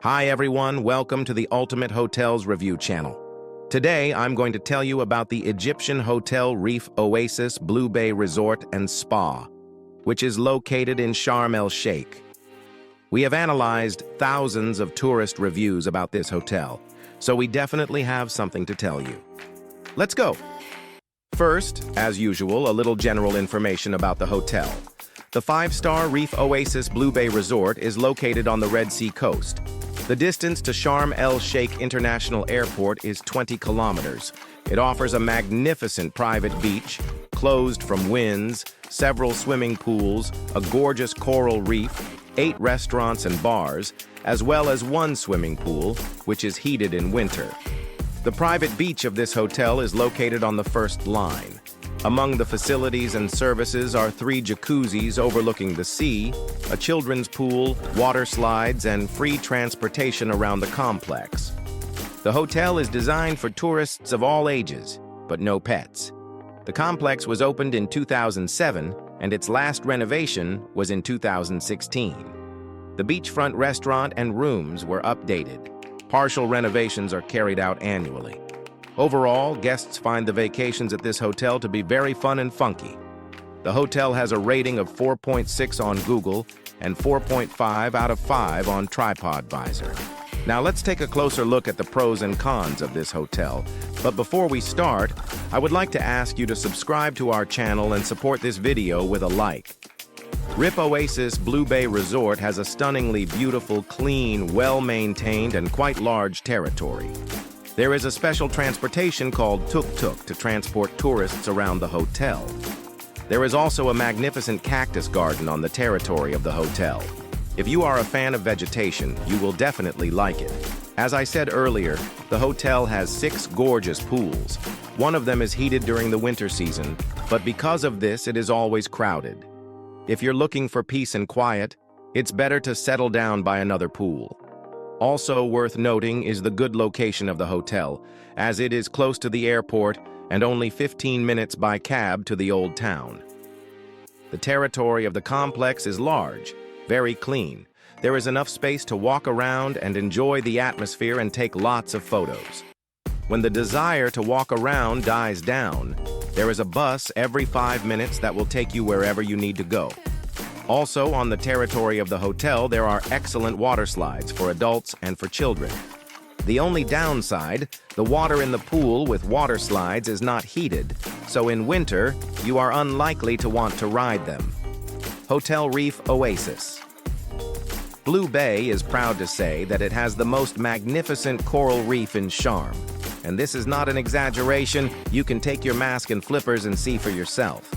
Hi everyone, welcome to the Ultimate Hotels Review channel. Today I'm going to tell you about the Egyptian hotel Reef Oasis Blue Bay Resort and Spa, which is located in Sharm El Sheikh. We have analyzed thousands of tourist reviews about this hotel, so we definitely have something to tell you. Let's go! First, as usual, a little general information about the hotel. The 5-star Reef Oasis Blue Bay Resort is located on the Red Sea coast. The distance to Sharm El Sheikh International Airport is 20 kilometers. It offers a magnificent private beach, closed from winds, several swimming pools, a gorgeous coral reef, 8 restaurants and bars, as well as 1 swimming pool, which is heated in winter. The private beach of this hotel is located on the first line. Among the facilities and services are 3 jacuzzis overlooking the sea, a children's pool, water slides, and free transportation around the complex. The hotel is designed for tourists of all ages, but no pets. The complex was opened in 2007, and its last renovation was in 2016. The beachfront restaurant and rooms were updated. Partial renovations are carried out annually. Overall, guests find the vacations at this hotel to be very fun and funky. The hotel has a rating of 4.6 on Google and 4.5 out of 5 on TripAdvisor. Now let's take a closer look at the pros and cons of this hotel. But before we start, I would like to ask you to subscribe to our channel and support this video with a like. Reef Oasis Blue Bay Resort has a stunningly beautiful, clean, well-maintained, and quite large territory. There is a special transportation called tuk-tuk to transport tourists around the hotel. There is also a magnificent cactus garden on the territory of the hotel. If you are a fan of vegetation, you will definitely like it. As I said earlier, the hotel has 6 gorgeous pools. One of them is heated during the winter season, but because of this, it is always crowded. If you're looking for peace and quiet, it's better to settle down by another pool. Also worth noting is the good location of the hotel, as it is close to the airport and only 15 minutes by cab to the old town. The territory of the complex is large, very clean. There is enough space to walk around and enjoy the atmosphere and take lots of photos. When the desire to walk around dies down, there is a bus every 5 minutes that will take you wherever you need to go. Also, on the territory of the hotel, there are excellent water slides for adults and for children. The only downside, the water in the pool with water slides is not heated, so in winter, you are unlikely to want to ride them. Hotel Reef Oasis. Blue Bay is proud to say that it has the most magnificent coral reef in Sharm. And this is not an exaggeration. You can take your mask and flippers and see for yourself.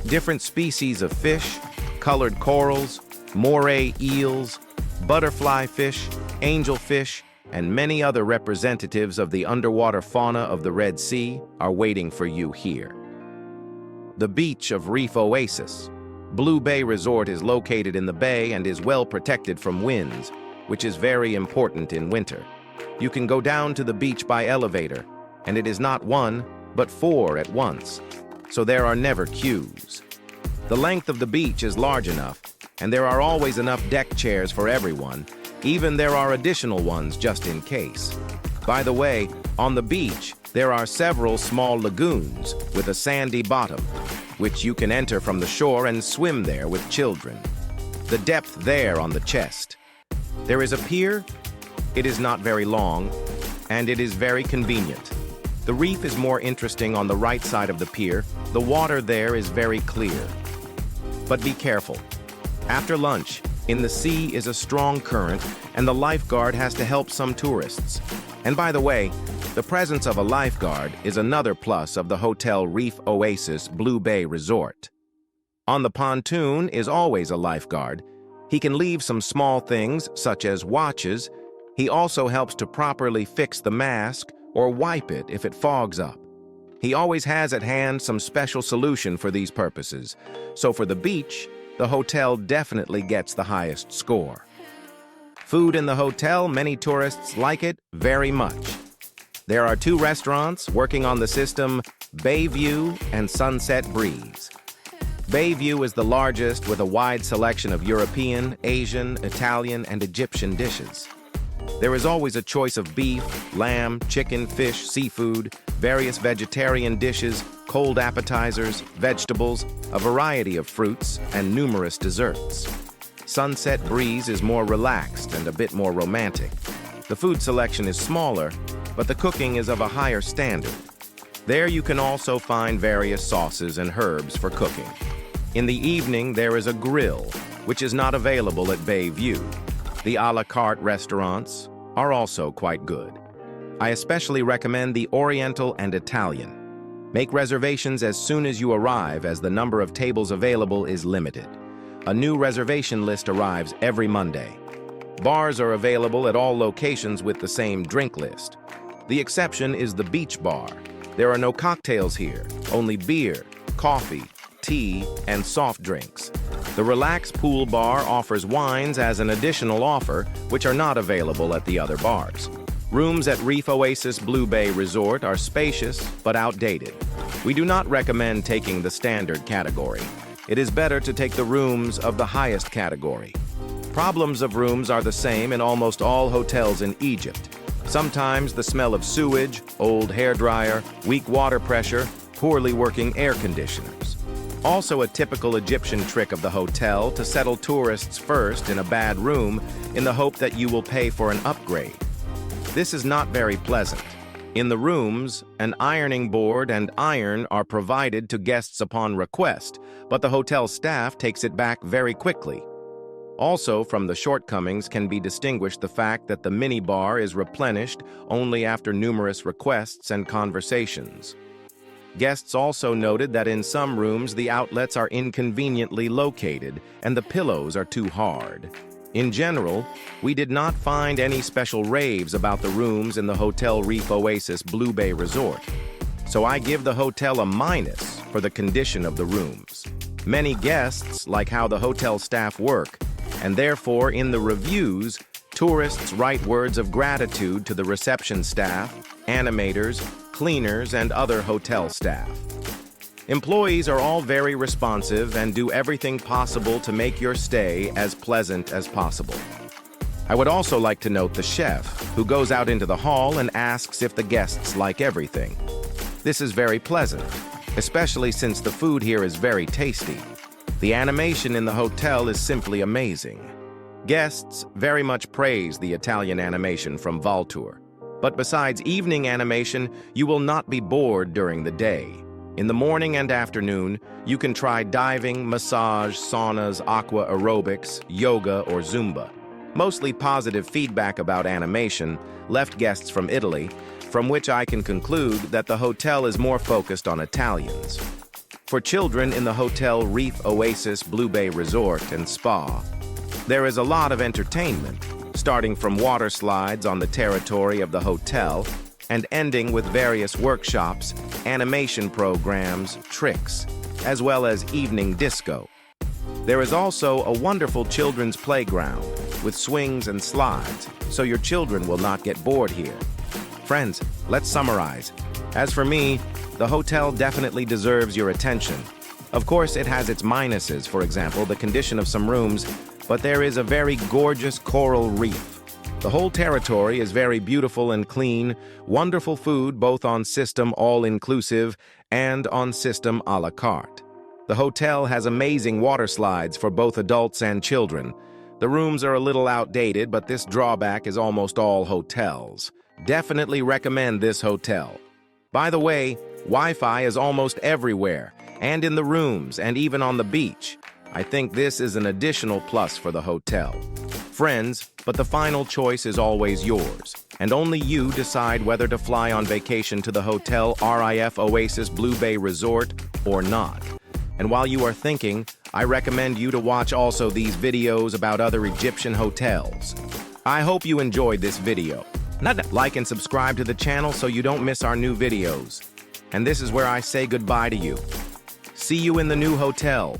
Different species of fish, colored corals, moray eels, butterfly fish, angelfish, and many other representatives of the underwater fauna of the Red Sea are waiting for you here. The beach of Reef Oasis. Blue Bay Resort is located in the bay and is well protected from winds, which is very important in winter. You can go down to the beach by elevator, and it is not 1, but 4 at once, so there are never queues. The length of the beach is large enough, and there are always enough deck chairs for everyone. Even there are additional ones just in case. By the way, on the beach, there are several small lagoons with a sandy bottom, which you can enter from the shore and swim there with children. The depth there on the chest. There is a pier. It is not very long, and it is very convenient. The reef is more interesting on the right side of the pier. The water there is very clear. But be careful. After lunch, in the sea is a strong current, and the lifeguard has to help some tourists. And by the way, the presence of a lifeguard is another plus of the Hotel Reef Oasis Blue Bay Resort. On the pontoon is always a lifeguard. He can leave some small things, such as watches. He also helps to properly fix the mask or wipe it if it fogs up. He always has at hand some special solution for these purposes. So for the beach, the hotel definitely gets the highest score. Food in the hotel, many tourists like it very much. There are 2 restaurants working on the system Bayview and Sunset Breeze. Bayview is the largest with a wide selection of European, Asian, Italian, and Egyptian dishes. There is always a choice of beef, lamb, chicken, fish, seafood, various vegetarian dishes, cold appetizers, vegetables, a variety of fruits, and numerous desserts. Sunset Breeze is more relaxed and a bit more romantic. The food selection is smaller, but the cooking is of a higher standard. There you can also find various sauces and herbs for cooking. In the evening, there is a grill, which is not available at Bayview. The a la carte restaurants are also quite good. I especially recommend the Oriental and Italian. Make reservations as soon as you arrive, as the number of tables available is limited. A new reservation list arrives every Monday. Bars are available at all locations with the same drink list. The exception is the beach bar. There are no cocktails here, only beer, coffee, tea, and soft drinks. The Relax Pool Bar offers wines as an additional offer, which are not available at the other bars. Rooms at Reef Oasis Blue Bay Resort are spacious but outdated. We do not recommend taking the standard category. It is better to take the rooms of the highest category. Problems of rooms are the same in almost all hotels in Egypt. Sometimes the smell of sewage, old hairdryer, weak water pressure, poorly working air conditioners. Also a typical Egyptian trick of the hotel to settle tourists first in a bad room in the hope that you will pay for an upgrade. This is not very pleasant. In the rooms, an ironing board and iron are provided to guests upon request, but the hotel staff takes it back very quickly. Also, from the shortcomings can be distinguished the fact that the minibar is replenished only after numerous requests and conversations. Guests also noted that in some rooms the outlets are inconveniently located and the pillows are too hard. In general, we did not find any special raves about the rooms in the Hotel Reef Oasis Blue Bay Resort, so I give the hotel a minus for the condition of the rooms. Many guests like how the hotel staff work, and therefore in the reviews, tourists write words of gratitude to the reception staff, animators, cleaners, and other hotel staff. Employees are all very responsive and do everything possible to make your stay as pleasant as possible. I would also like to note the chef, who goes out into the hall and asks if the guests like everything. This is very pleasant, especially since the food here is very tasty. The animation in the hotel is simply amazing. Guests very much praise the Italian animation from Valtour. But besides evening animation, you will not be bored during the day. In the morning and afternoon, you can try diving, massage, saunas, aqua aerobics, yoga, or Zumba. Mostly positive feedback about animation left guests from Italy, from which I can conclude that the hotel is more focused on Italians. For children in the Hotel Reef Oasis Blue Bay Resort and Spa, there is a lot of entertainment, starting from water slides on the territory of the hotel and ending with various workshops, animation programs, tricks, as well as evening disco. There is also a wonderful children's playground with swings and slides, so your children will not get bored here. Friends, let's summarize. As for me, the hotel definitely deserves your attention. Of course, it has its minuses, for example, the condition of some rooms, but there is a very gorgeous coral reef. The whole territory is very beautiful and clean, wonderful food both on system all-inclusive and on system a la carte. The hotel has amazing water slides for both adults and children. The rooms are a little outdated, but this drawback is almost all hotels. Definitely recommend this hotel. By the way, Wi-Fi is almost everywhere, and in the rooms, and even on the beach. I think this is an additional plus for the hotel. Friends, but the final choice is always yours, and only you decide whether to fly on vacation to the Hotel Reef Oasis Blue Bay Resort or not. And while you are thinking, I recommend you to watch also these videos about other Egyptian hotels. I hope you enjoyed this video. Like and subscribe to the channel so you don't miss our new videos. And this is where I say goodbye to you. See you in the new hotel.